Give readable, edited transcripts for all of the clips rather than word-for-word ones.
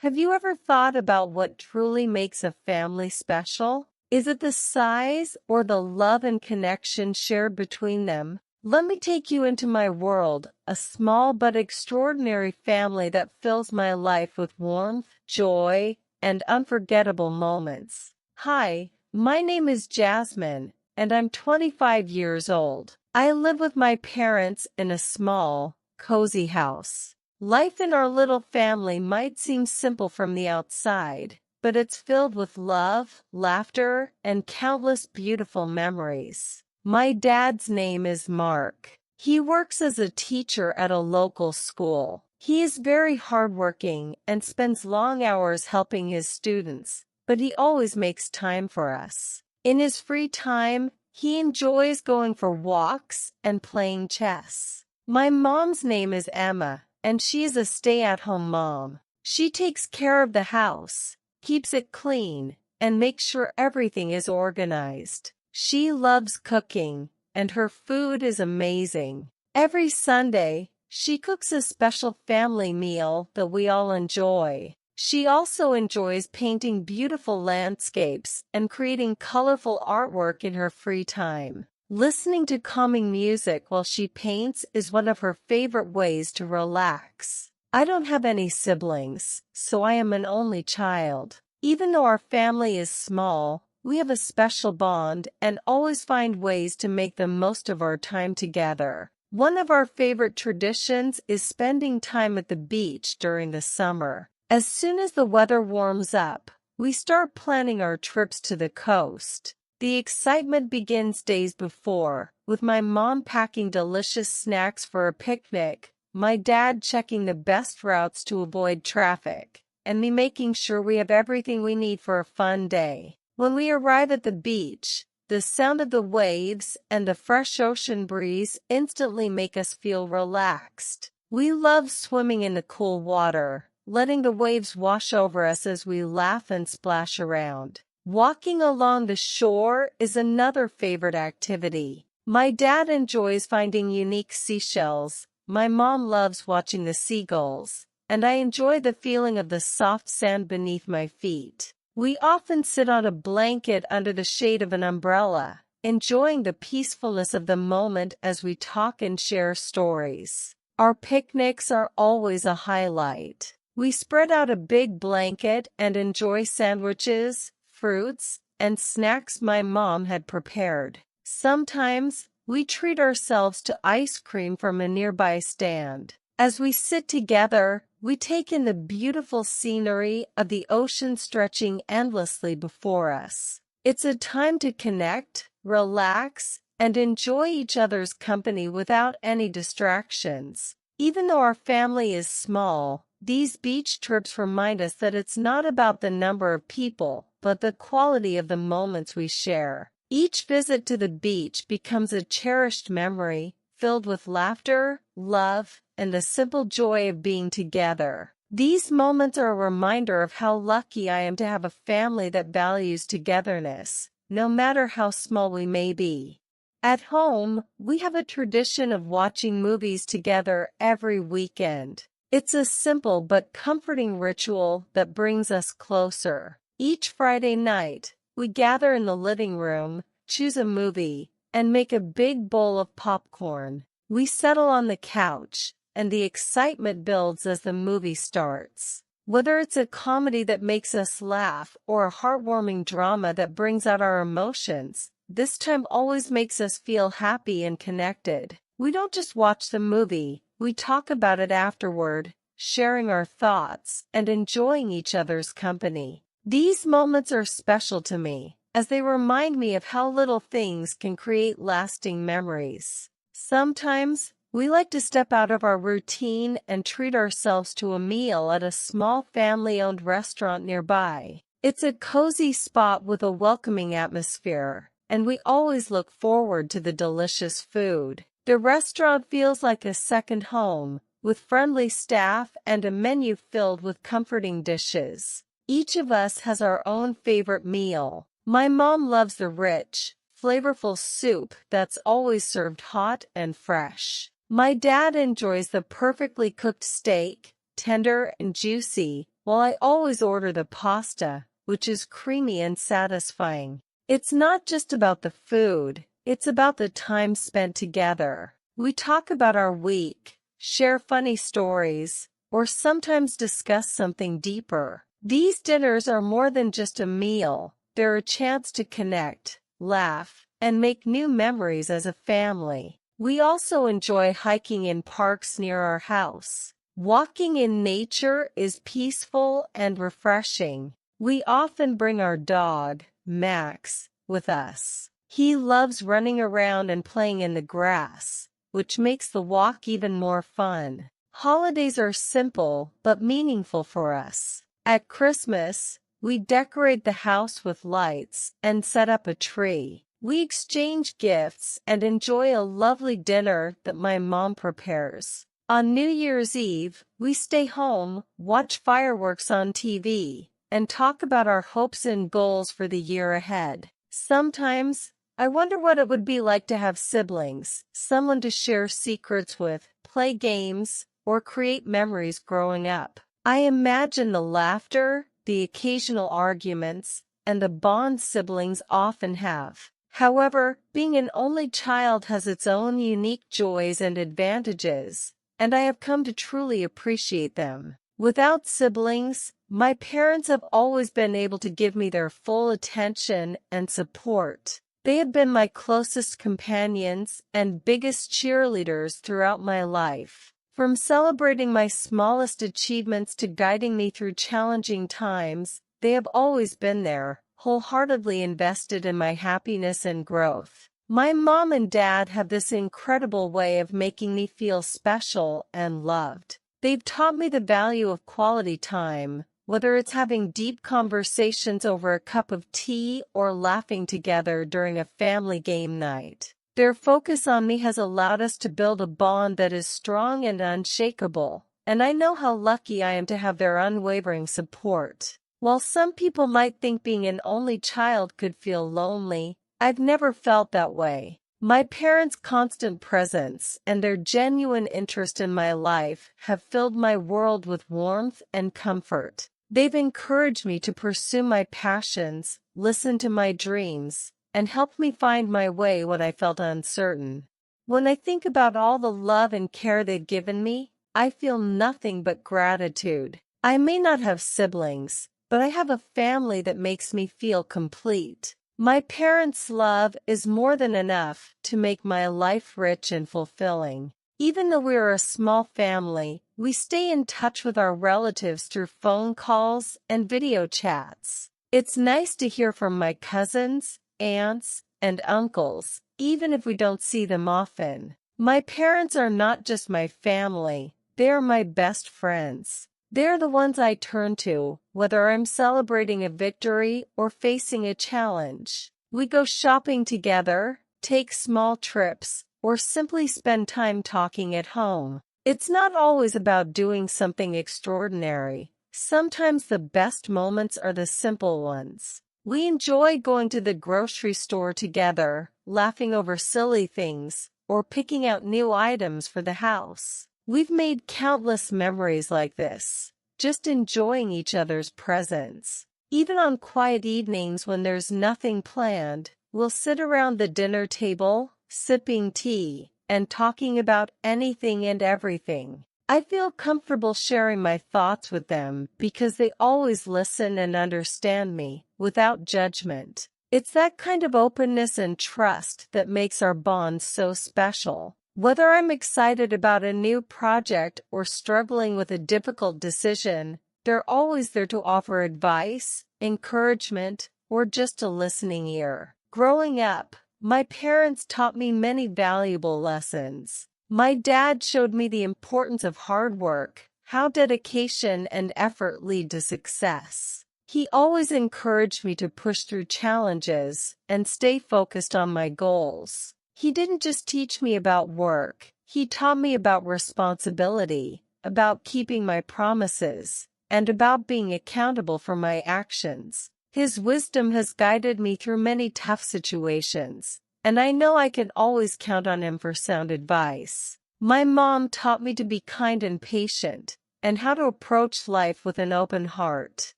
Have you ever thought about what truly makes a family special? Is it the size or the love and connection shared between them? Let me take you into my world, a small but extraordinary family that fills my life with warmth, joy, and unforgettable moments. Hi, my name is Jasmine, and I'm 25 years old. I live with my parents in a small, cozy house. Life in our little family might seem simple from the outside, but it's filled with love, laughter, and countless beautiful memories. My dad's name is Mark. He works as a teacher at a local school. He is very hardworking and spends long hours helping his students, but he always makes time for us. In his free time, he enjoys going for walks and playing chess. My mom's name is Emma, and she is a stay-at-home mom. She takes care of the house, keeps it clean, and makes sure everything is organized. She loves cooking, and her food is amazing. Every Sunday, she cooks a special family meal that we all enjoy. She also enjoys painting beautiful landscapes and creating colorful artwork in her free time. Listening to calming music while she paints is one of her favorite ways to relax. I don't have any siblings, so I am an only child. Even though our family is small, we have a special bond and always find ways to make the most of our time together. One of our favorite traditions is spending time at the beach during the summer. As soon as the weather warms up, we start planning our trips to the coast. The excitement begins days before, with my mom packing delicious snacks for a picnic, my dad checking the best routes to avoid traffic, and me making sure we have everything we need for a fun day. When we arrive at the beach, the sound of the waves and the fresh ocean breeze instantly make us feel relaxed. We love swimming in the cool water, letting the waves wash over us as we laugh and splash around. Walking along the shore is another favorite activity. My dad enjoys finding unique seashells, my mom loves watching the seagulls, and I enjoy the feeling of the soft sand beneath my feet. We often sit on a blanket under the shade of an umbrella, enjoying the peacefulness of the moment as we talk and share stories. Our picnics are always a highlight. We spread out a big blanket and enjoy sandwiches, fruits, and snacks my mom had prepared. Sometimes, we treat ourselves to ice cream from a nearby stand. As we sit together, we take in the beautiful scenery of the ocean stretching endlessly before us. It's a time to connect, relax, and enjoy each other's company without any distractions. Even though our family is small, these beach trips remind us that it's not about the number of people, but the quality of the moments we share. Each visit to the beach becomes a cherished memory, filled with laughter, love, and the simple joy of being together. These moments are a reminder of how lucky I am to have a family that values togetherness, no matter how small we may be. At home, we have a tradition of watching movies together every weekend. It's a simple but comforting ritual that brings us closer. Each Friday night, we gather in the living room, choose a movie, and make a big bowl of popcorn. We settle on the couch, and the excitement builds as the movie starts. Whether it's a comedy that makes us laugh or a heartwarming drama that brings out our emotions, this time always makes us feel happy and connected. We don't just watch the movie, we talk about it afterward, sharing our thoughts and enjoying each other's company. These moments are special to me, as they remind me of how little things can create lasting memories. Sometimes, we like to step out of our routine and treat ourselves to a meal at a small family-owned restaurant nearby. It's a cozy spot with a welcoming atmosphere, and we always look forward to the delicious food. The restaurant feels like a second home, with friendly staff and a menu filled with comforting dishes. Each of us has our own favorite meal. My mom loves the rich, flavorful soup that's always served hot and fresh. My dad enjoys the perfectly cooked steak, tender and juicy, while I always order the pasta, which is creamy and satisfying. It's not just about the food, it's about the time spent together. We talk about our week, share funny stories, or sometimes discuss something deeper. These dinners are more than just a meal, they're a chance to connect, laugh, and make new memories as a family. We also enjoy hiking in parks near our house. Walking in nature is peaceful and refreshing. We often bring our dog, Max, with us. He loves running around and playing in the grass, which makes the walk even more fun. Holidays are simple but meaningful for us. At Christmas, we decorate the house with lights and set up a tree. We exchange gifts and enjoy a lovely dinner that my mom prepares. On New Year's Eve, we stay home, watch fireworks on TV, and talk about our hopes and goals for the year ahead. Sometimes, I wonder what it would be like to have siblings, someone to share secrets with, play games, or create memories growing up. I imagine the laughter, the occasional arguments, and the bond siblings often have. However, being an only child has its own unique joys and advantages, and I have come to truly appreciate them. Without siblings, my parents have always been able to give me their full attention and support. They have been my closest companions and biggest cheerleaders throughout my life. From celebrating my smallest achievements to guiding me through challenging times, they have always been there, wholeheartedly invested in my happiness and growth. My mom and dad have this incredible way of making me feel special and loved. They've taught me the value of quality time, whether it's having deep conversations over a cup of tea or laughing together during a family game night. Their focus on me has allowed us to build a bond that is strong and unshakable, and I know how lucky I am to have their unwavering support. While some people might think being an only child could feel lonely, I've never felt that way. My parents' constant presence and their genuine interest in my life have filled my world with warmth and comfort. They've encouraged me to pursue my passions, listen to my dreams, and helped me find my way when I felt uncertain. When I think about all the love and care they've given me, I feel nothing but gratitude. I may not have siblings, but I have a family that makes me feel complete. My parents' love is more than enough to make my life rich and fulfilling. Even though we are a small family, we stay in touch with our relatives through phone calls and video chats. It's nice to hear from my cousins, aunts, and uncles, even if we don't see them often. My parents are not just my family, they are my best friends. They're the ones I turn to, whether I'm celebrating a victory or facing a challenge. We go shopping together, take small trips, or simply spend time talking at home. It's not always about doing something extraordinary. Sometimes the best moments are the simple ones. We enjoy going to the grocery store together, laughing over silly things, or picking out new items for the house. We've made countless memories like this, just enjoying each other's presence. Even on quiet evenings when there's nothing planned, we'll sit around the dinner table, sipping tea, and talking about anything and everything. I feel comfortable sharing my thoughts with them because they always listen and understand me, without judgment. It's that kind of openness and trust that makes our bond so special. Whether I'm excited about a new project or struggling with a difficult decision, they're always there to offer advice, encouragement, or just a listening ear. Growing up, my parents taught me many valuable lessons. My dad showed me the importance of hard work, how dedication and effort lead to success. He always encouraged me to push through challenges and stay focused on my goals. He didn't just teach me about work, he taught me about responsibility, about keeping my promises, and about being accountable for my actions. His wisdom has guided me through many tough situations, and I know I can always count on him for sound advice. My mom taught me to be kind and patient, and how to approach life with an open heart.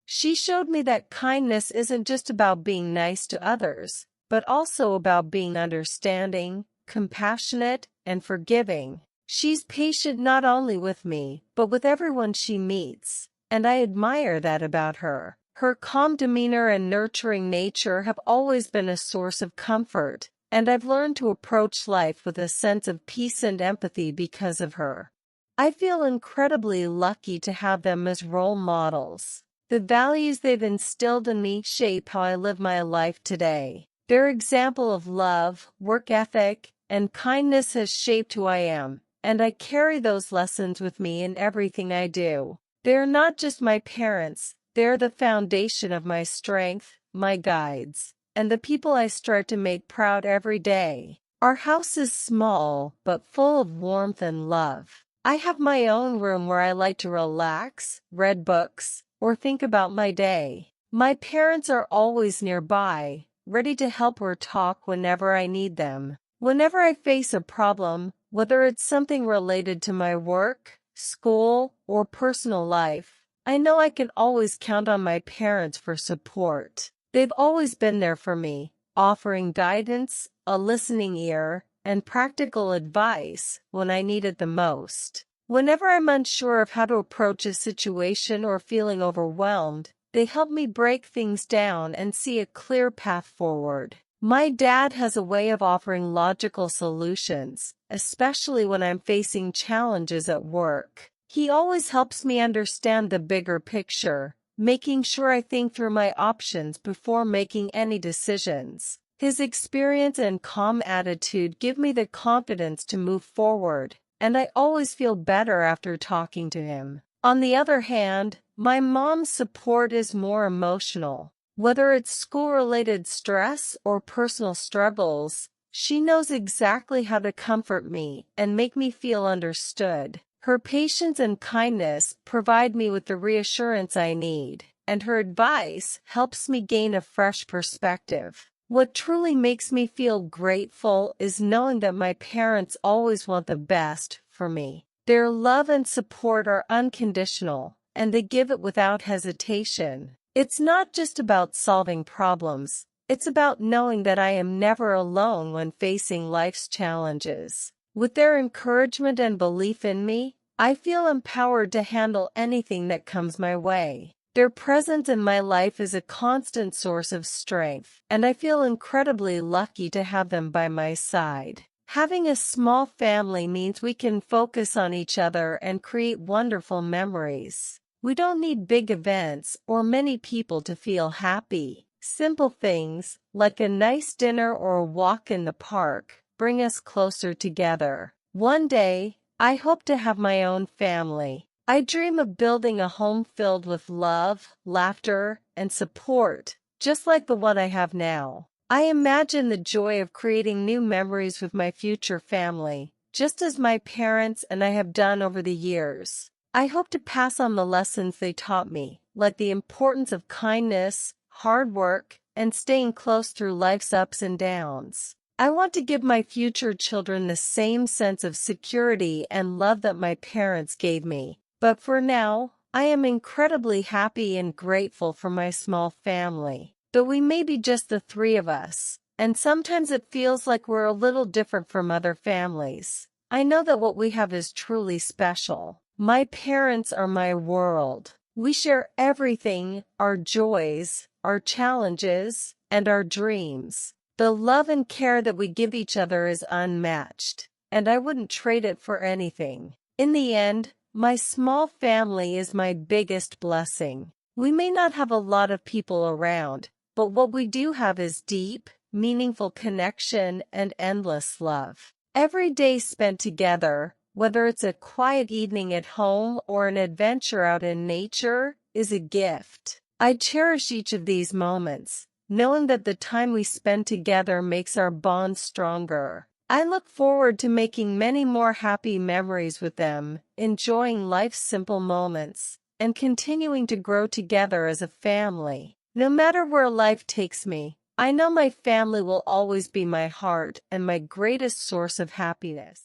She showed me that kindness isn't just about being nice to others, but also about being understanding, compassionate, and forgiving. She's patient not only with me, but with everyone she meets, and I admire that about her. Her calm demeanor and nurturing nature have always been a source of comfort, and I've learned to approach life with a sense of peace and empathy because of her. I feel incredibly lucky to have them as role models. The values they've instilled in me shape how I live my life today. Their example of love, work ethic, and kindness has shaped who I am, and I carry those lessons with me in everything I do. They're not just my parents, they're the foundation of my strength, my guides, and the people I strive to make proud every day. Our house is small, but full of warmth and love. I have my own room where I like to relax, read books, or think about my day. My parents are always nearby, ready to help or talk whenever I need them. Whenever I face a problem, whether it's something related to my work, school, or personal life, I know I can always count on my parents for support. They've always been there for me, offering guidance, a listening ear, and practical advice when I need it the most. Whenever I'm unsure of how to approach a situation or feeling overwhelmed, they help me break things down and see a clear path forward. My dad has a way of offering logical solutions, especially when I'm facing challenges at work. He always helps me understand the bigger picture, making sure I think through my options before making any decisions. His experience and calm attitude give me the confidence to move forward, and I always feel better after talking to him. On the other hand, my mom's support is more emotional. Whether it's school-related stress or personal struggles, she knows exactly how to comfort me and make me feel understood. Her patience and kindness provide me with the reassurance I need, and her advice helps me gain a fresh perspective. What truly makes me feel grateful is knowing that my parents always want the best for me. Their love and support are unconditional, and they give it without hesitation. It's not just about solving problems, it's about knowing that I am never alone when facing life's challenges. With their encouragement and belief in me, I feel empowered to handle anything that comes my way. Their presence in my life is a constant source of strength, and I feel incredibly lucky to have them by my side. Having a small family means we can focus on each other and create wonderful memories. We don't need big events or many people to feel happy. Simple things, like a nice dinner or a walk in the park, bring us closer together. One day, I hope to have my own family. I dream of building a home filled with love, laughter, and support, just like the one I have now. I imagine the joy of creating new memories with my future family, just as my parents and I have done over the years. I hope to pass on the lessons they taught me, like the importance of kindness, hard work, and staying close through life's ups and downs. I want to give my future children the same sense of security and love that my parents gave me. But for now, I am incredibly happy and grateful for my small family. Though we may be just the three of us, and sometimes it feels like we're a little different from other families, I know that what we have is truly special. My parents are my world. We share everything, our joys, our challenges, and our dreams. The love and care that we give each other is unmatched, and I wouldn't trade it for anything. In the end, my small family is my biggest blessing. We may not have a lot of people around, but what we do have is deep, meaningful connection and endless love. Every day spent together, whether it's a quiet evening at home or an adventure out in nature, is a gift. I cherish each of these moments, knowing that the time we spend together makes our bond stronger. I look forward to making many more happy memories with them, enjoying life's simple moments, and continuing to grow together as a family. No matter where life takes me, I know my family will always be my heart and my greatest source of happiness.